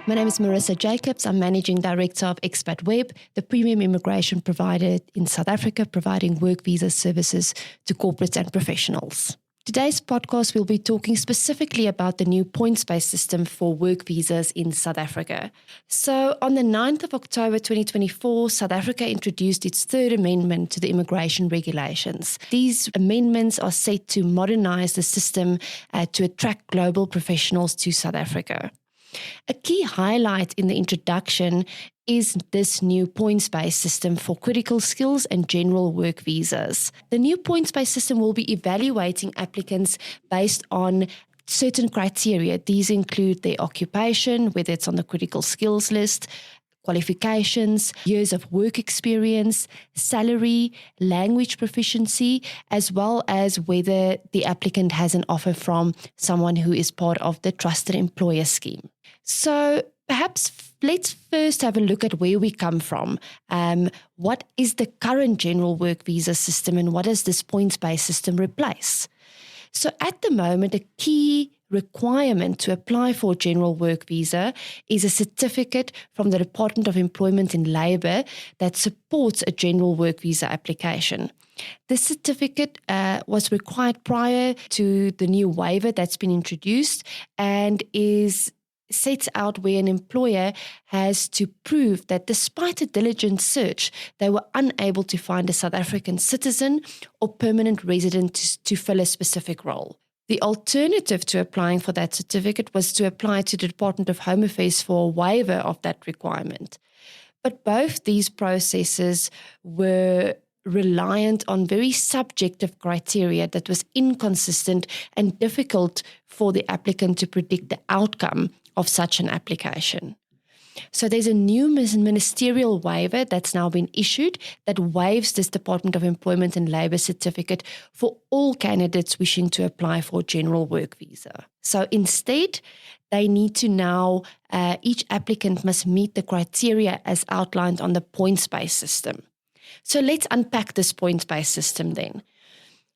My name is Marisa Jacobs. I'm Managing Director of Xpatweb, the premium immigration provider in South Africa, providing work visa services to corporates and professionals. Today's podcast will be talking specifically about the new points-based system for work visas in South Africa. So on the 9th of October 2024, South Africa introduced its third amendment to the immigration regulations. These amendments are set to modernize the system to attract global professionals to South Africa. A key highlight in the introduction is this new points-based system for critical skills and general work visas. The new points-based system will be evaluating applicants based on certain criteria. These include their occupation, whether it's on the critical skills list, qualifications, years of work experience, salary, language proficiency, as well as whether the applicant has an offer from someone who is part of the trusted employer scheme. So perhaps let's first have a look at where we come from. What is the current general work visa system and what does this points-based system replace? So at the moment, a key requirement to apply for a general work visa is a certificate from the Department of Employment and Labour that supports a general work visa application. This certificate was required prior to the new waiver that's been introduced and sets out where an employer has to prove that despite a diligent search, they were unable to find a South African citizen or permanent resident to fill a specific role. The alternative to applying for that certificate was to apply to the Department of Home Affairs for a waiver of that requirement. But both these processes were reliant on very subjective criteria that was inconsistent and difficult for the applicant to predict the outcome of such an application. So there's a new ministerial waiver that's now been issued that waives this Department of Employment and Labour certificate for all candidates wishing to apply for a general work visa. So instead, they need to now, each applicant must meet the criteria as outlined on the points-based system. So let's unpack this points-based system then.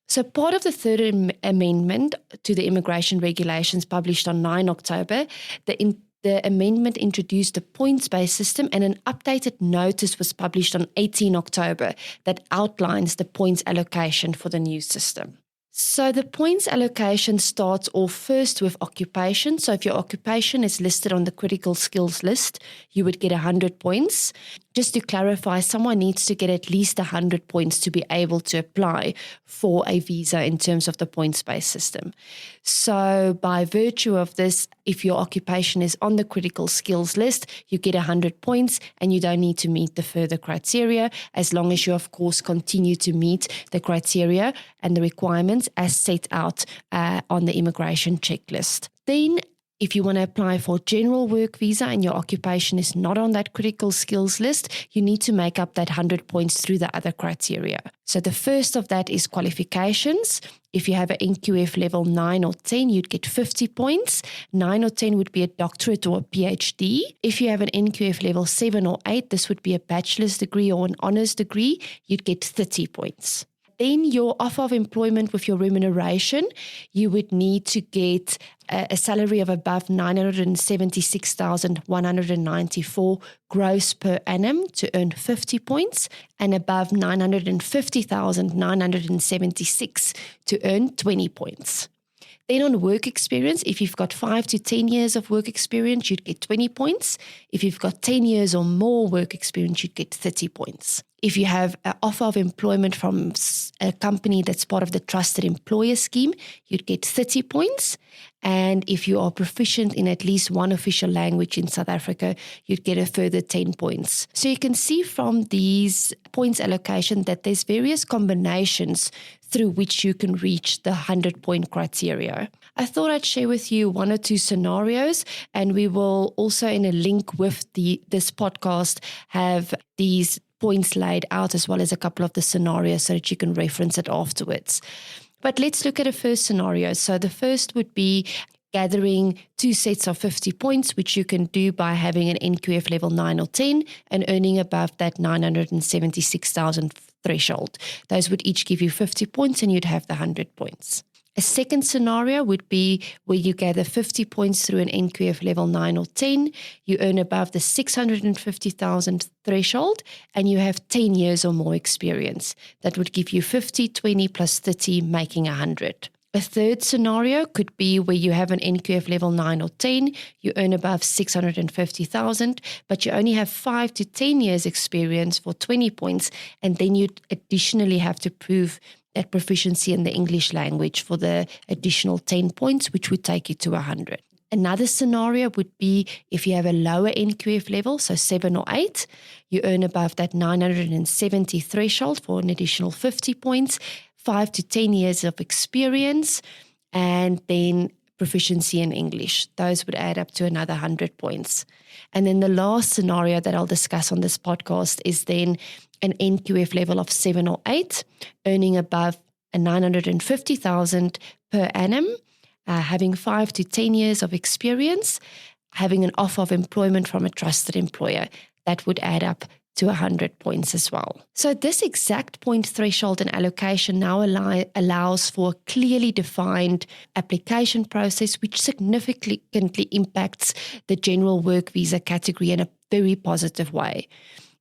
So part of the third amendment to the immigration regulations published on 9 October, the amendment introduced a points-based system and an updated notice was published on 18 October that outlines the points allocation for the new system. So the points allocation starts off first with occupation. So if your occupation is listed on the critical skills list, you would get 100 points. Just to clarify, someone needs to get at least 100 points to be able to apply for a visa in terms of the points-based system. So by virtue of this, if your occupation is on the critical skills list, you get 100 points and you don't need to meet the further criteria as long as you, of course, continue to meet the criteria and the requirements as set out on the immigration checklist. Then, if you want to apply for a general work visa and your occupation is not on that critical skills list, you need to make up that 100 points through the other criteria. So the first of that is qualifications. If you have an NQF level 9 or 10, you'd get 50 points. 9 or 10 would be a doctorate or a PhD. If you have an NQF level 7 or 8, this would be a bachelor's degree or an honours degree, you'd get 30 points. Then your offer of employment with your remuneration, you would need to get a salary of above 976,194 gross per annum to earn 50 points and above 950,976 to earn 20 points. Then on work experience, if you've got 5 to 10 years of work experience, you'd get 20 points. If you've got 10 years or more work experience, you'd get 30 points. If you have an offer of employment from a company that's part of the trusted employer scheme, you'd get 30 points. And if you are proficient in at least one official language in South Africa, you'd get a further 10 points. So you can see from these points allocation that there's various combinations through which you can reach the 100-point criteria. I thought I'd share with you one or two scenarios, and we will also in a link with this podcast have these points laid out as well as a couple of the scenarios so that you can reference it afterwards. But let's look at a first scenario. So the first would be gathering 2 sets of 50 points, which you can do by having an NQF level 9 or 10 and earning above that 976,000 threshold. Those would each give you 50 points and you'd have the 100 points. A second scenario would be where you gather 50 points through an NQF level 9 or 10, you earn above the 650,000 threshold, and you have 10 years or more experience. That would give you 50, 20 plus 30, making 100. A third scenario could be where you have an NQF level 9 or 10, you earn above 650,000, but you only have 5 to 10 years experience for 20 points, and then you'd additionally have to prove that proficiency in the English language for the additional 10 points, which would take you to 100. Another scenario would be if you have a lower NQF level, so 7 or 8, you earn above that 970 threshold for an additional 50 points, 5 to 10 years of experience, and then proficiency in English. Those would add up to another 100 points. And then the last scenario that I'll discuss on this podcast is then an NQF level of 7 or 8, earning above a 950,000 per annum, having 5 to 10 years of experience, having an offer of employment from a trusted employer. That would add up to 100 points as well. So this exact point threshold and allocation now allows for a clearly defined application process, which significantly impacts the general work visa category in a very positive way.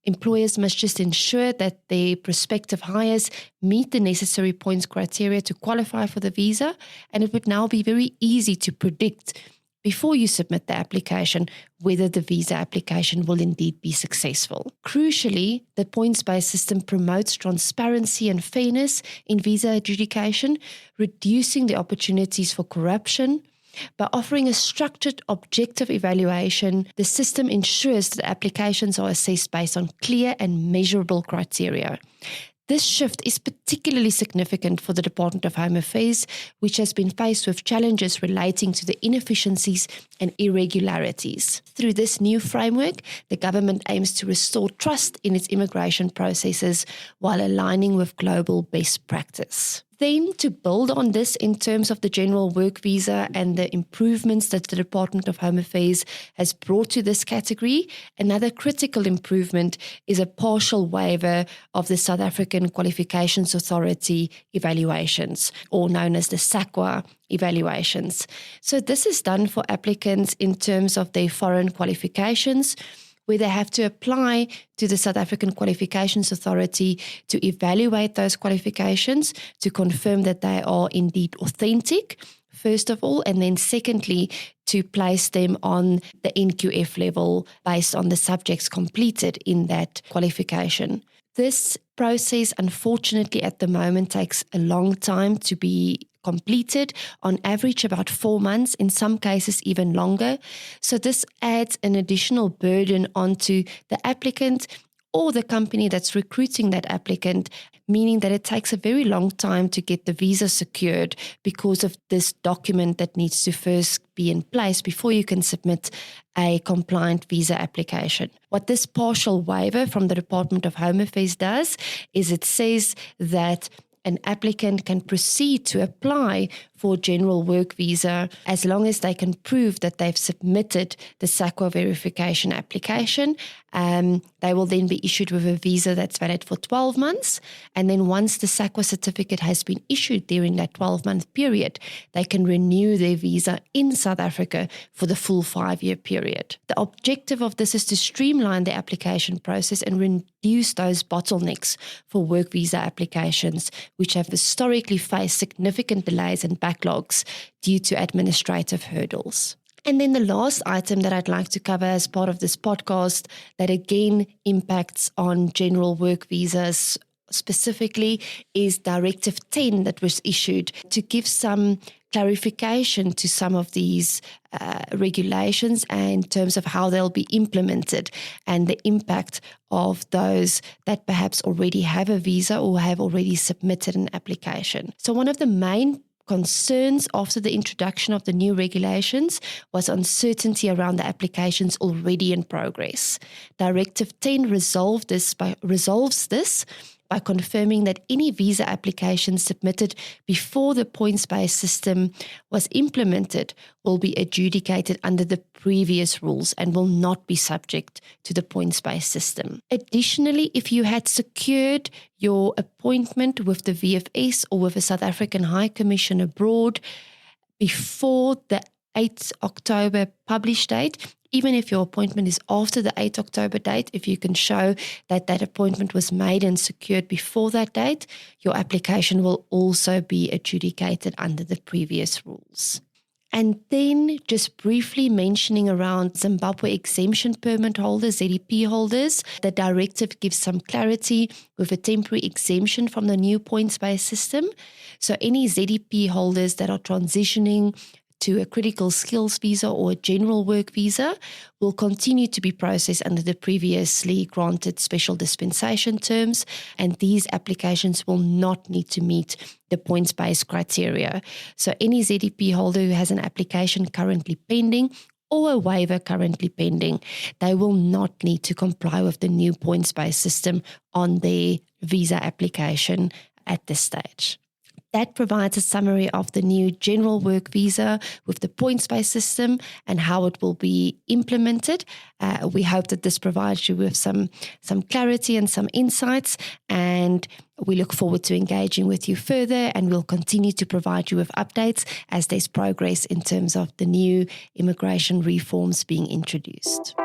Employers must just ensure that their prospective hires meet the necessary points criteria to qualify for the visa, and it would now be very easy to predict before you submit the application whether the visa application will indeed be successful. Crucially, the points-based system promotes transparency and fairness in visa adjudication, reducing the opportunities for corruption. By offering a structured, objective evaluation, the system ensures that applications are assessed based on clear and measurable criteria. This shift is particularly significant for the Department of Home Affairs, which has been faced with challenges relating to the inefficiencies and irregularities. Through this new framework, the government aims to restore trust in its immigration processes while aligning with global best practice. Then, to build on this in terms of the general work visa and the improvements that the Department of Home Affairs has brought to this category, another critical improvement is a partial waiver of the South African Qualifications Authority evaluations, or known as the Saqua evaluations. So this is done for applicants in terms of their foreign qualifications, where they have to apply to the South African Qualifications Authority to evaluate those qualifications, to confirm that they are indeed authentic, first of all, and then secondly, to place them on the NQF level based on the subjects completed in that qualification. This process, unfortunately, at the moment takes a long time to be completed, on average about 4 months, in some cases even longer. So this adds an additional burden onto the applicant or the company that's recruiting that applicant, meaning that it takes a very long time to get the visa secured because of this document that needs to first be in place before you can submit a compliant visa application. What this partial waiver from the Department of Home Affairs does is it says that an applicant can proceed to apply for a general work visa as long as they can prove that they've submitted the Saqua verification application. They will then be issued with a visa that's valid for 12 months. And then once the Saqua certificate has been issued during that 12-month period, they can renew their visa in South Africa for the full 5-year period. The objective of this is to streamline the application process and reduce those bottlenecks for work visa applications, which have historically faced significant delays and backlogs due to administrative hurdles. And then the last item that I'd like to cover as part of this podcast that again impacts on general work visas specifically is Directive 10 that was issued to give some clarification to some of these regulations and in terms of how they'll be implemented and the impact of those that perhaps already have a visa or have already submitted an application. So one of the main concerns after the introduction of the new regulations was uncertainty around the applications already in progress. Directive 10 resolves this by confirming that any visa application submitted before the points-based system was implemented will be adjudicated under the previous rules and will not be subject to the points-based system. Additionally, if you had secured your appointment with the VFS or with a South African High Commission abroad before the 8th October publish date, even if your appointment is after the 8th October date, if you can show that that appointment was made and secured before that date, your application will also be adjudicated under the previous rules. And then just briefly mentioning around Zimbabwe exemption permit holders, ZEP holders, the directive gives some clarity with a temporary exemption from the new points-based system. So any ZEP holders that are transitioning to a critical skills visa or a general work visa will continue to be processed under the previously granted special dispensation terms, and these applications will not need to meet the points-based criteria. So any ZEP holder who has an application currently pending or a waiver currently pending, they will not need to comply with the new points-based system on their visa application at this stage. That provides a summary of the new general work visa with the points-based system and how it will be implemented. We hope that this provides you with some clarity and some insights, and we look forward to engaging with you further, and we'll continue to provide you with updates as there's progress in terms of the new immigration reforms being introduced.